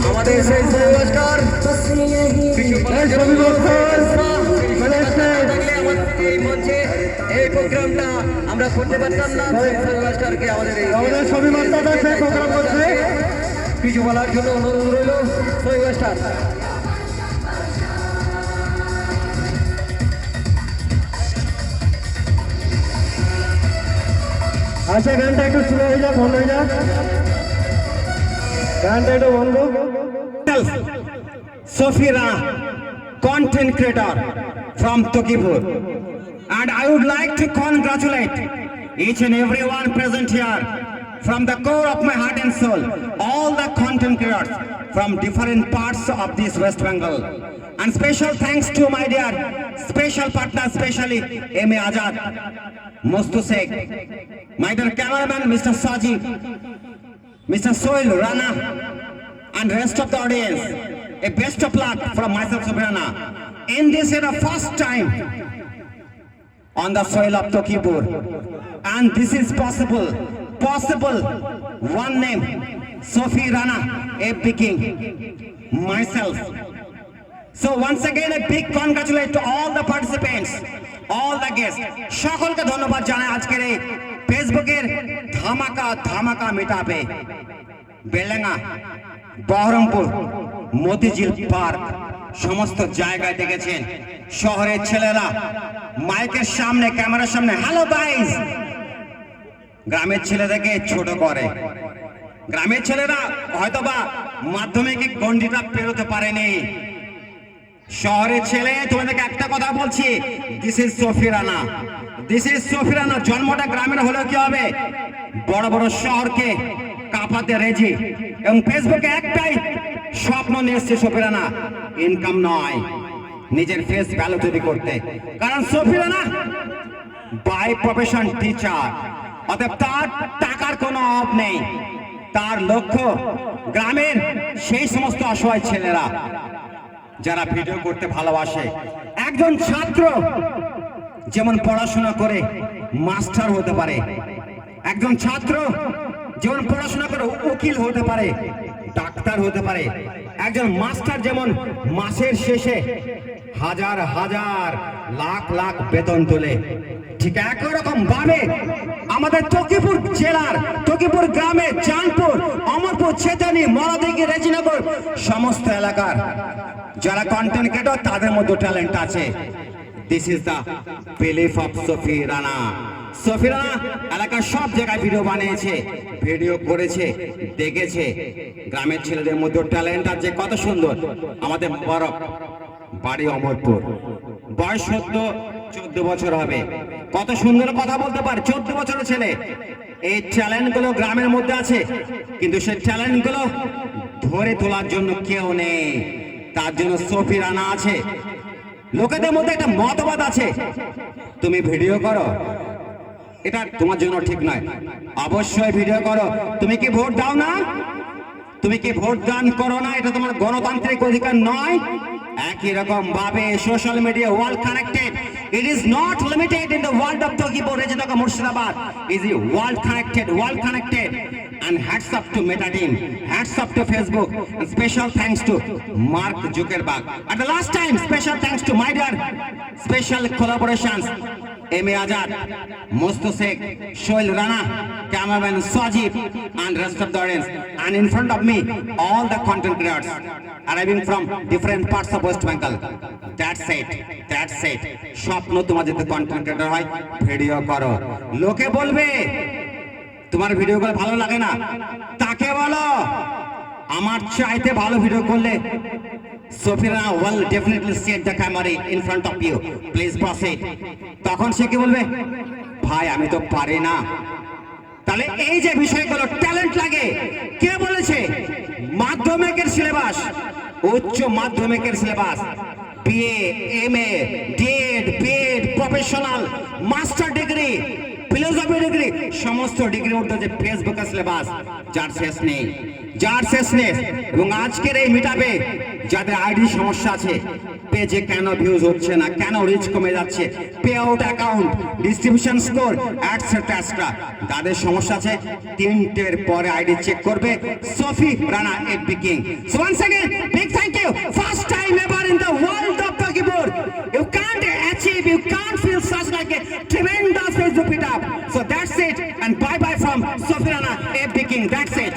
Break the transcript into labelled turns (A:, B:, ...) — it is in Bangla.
A: আমাদের সেই পুরস্কার কিছু এই মঞ্চে এই প্রোগ্রামটা আমরা করতে পারতাম না। পুরস্কারকে আমাদের
B: ছবি মাস্টার প্রোগ্রাম করছে,
A: কিছু বলার জন্য অনুরোধ রইল পুরস্কার।
B: আচ্ছা, গানটা একটু স্লো হয়ে যাক, বন্ধ হয়ে যাক, গানটা একটু বন্ধ।
C: Sophie Rana, content creator from Tokipur, and I would like to congratulate each and everyone present here from the core of my heart and soul, all the content creators from different parts of this West Bengal. And special thanks to my dear special partner, especially M.A. Azad, Mostu Sheikh, my dear cameraman Mr. Sajib, Mr. Soil Rana, and rest of the audience. A best of luck from myself, Sophie Rana. In this era, first time on the soil of Tokipur, and this is possible. One name, Sophie Rana, FB King, myself. So once again, a big congratulations to all the participants, all the guests. সকলকে ধন্যবাদ জানাই আজকের এই ফেসবুকের ধামাকা মিটআপে। বেলেঙ্গা, বহরমপুর, মতিঝিল পার্ক সমস্ত জায়গায় দেখেছেন শহরের ছেলেরা মাইকের সামনে, ক্যামেরার সামনে হ্যালো গাইস, গ্রামের ছেলেদেরকে ছোট করে। গ্রামের ছেলেরা হয়তোবা মাধ্যমিক গণ্ডিটা পেরোতে পারেনি। শহরের ছেলে তোমাদেরকে একটা কথা বলছি, this is Sofi Rana, this is Sofi Rana. জন্মটা গ্রামের হলেও কি হবে, বড় বড় শহরকে কাঁপাতে রেজি। এবং ফেসবুকে একটাই স্বপ্ন নিয়ে এসছে সোফি রানা, ইনকাম নয়, নিজের ফেস ভ্যালু তৈরি করতে। কারণ Sofi Rana by profession teacher, অতএব তার টাকার কোনো অভাব নেই। তার লক্ষ্য গ্রামের সেই সমস্ত অসহায় ছেলেরা যারা ভিডিও করতে ভালোবাসে। একজন ছাত্র যেমন পড়াশোনা করে মাস্টার হতে পারে, একজন ছাত্র যেমন পড়াশোনা করে উকিল হতে পারে, ডাক্তার হতে পারে, একজন মাস্টার যেমন মাসের শেষে হাজার লাখ বেতন তোলে, ঠিক একই রকম ভাবে আমাদের তকিপুর জেলার, তকিপুর গ্রামে, চাঁদপুর, অমরপুর, ছেতানি, মরাদিঘি, রেজিনগর সমস্ত এলাকার যারা কন্টেন্ট ক্রিয়েটর তাদের মধ্যে ট্যালেন্ট আছে। This is the belief of Sophie Rana. Sophie Rana এলাকার সব জায়গায় ভিডিও বানিয়েছে, ভিডিও করেছে, দেখেছে গ্রামের ছেলেদের মধ্যে ট্যালেন্ট আছে। কত সুন্দর আমাদের বড় বাড়ি অমরপুর, বয়স 14 বছর হবে, কত সুন্দর কথা বলতে পারে 14 বছরের ছেলে। এই ট্যালেন্ট গুলো গ্রামের মধ্যে আছে, কিন্তু সেই ট্যালেন্ট গুলো ধরে তোলার জন্য কেউ নেই। তার জন্য সোফি রানা আছে। লোকেদের মধ্যে একটা মতবাদ আছে, তুমি ভিডিও করো, এটা তোমার জন্য ঠিক নয়, অবশ্যই ভিডিও করো। তুমি কি ভোট দাও না, তুমি কি ভোট দান করো না, এটা তোমার গণতান্ত্রিক অধিকার নয়। একই রকম ভাবে social media world connected, it is not limited in the world of Tokipur, Rajinagar, Murshidabad, is a world connected. And hats up to Meta team, hats up to Facebook, and special thanks to Mark Zuckerberg. At the last time, special thanks to my dear special collaborations, M.A. Azad, Mostu Sheikh, Soil Rana, cameraman Sajib, and rest of the audience. And in front of me, all the content creators arriving from different parts of West Bengal. That's it. স্বপ্ন তোমার যদি কন্টেন্ট ক্রিয়েটর হয়, ভিডিও করো। লোকে বলবে তোমার ভিডিও করে ভালো লাগে না, তাকে বলো আমার চাইতে ভালো ভিডিও করলে Sophie Rana will definitely set the camera in front of you, please proceed. তখন সে কি বলবে, ভাই আমি তো পারি না। তাহলে এই যে বিষয়গুলো ট্যালেন্ট লাগে, কে বলেছে? মাধ্যমিকের সিলেবাস, উচ্চ মাধ্যমিকের syllabus, BA, MA, DEd, BEd, professional, master degree, philosophy degree, সমস্ত ডিগ্রি উঠতে যে ফেসবুকের সিলেবাস যার শেষ নেই, যার শেষ নেই। এবং আজকের এই মিটআপে যাদের আইডি সমস্যা আছে, পেজে কেন ভিউজ হচ্ছে না, কেন রিচ কমে যাচ্ছে, payout account, distribution score etcetera, তাদের সমস্যা আছে, 3টের পরে আইডি চেক করবে Safi Rana FB king. So once again big thank you, first time ever in the world of Bakipur, you can't achieve, you can't feel such like a tremendous Facebook meetup. So that's it, and bye bye from Sofi Rana FB King. That's it.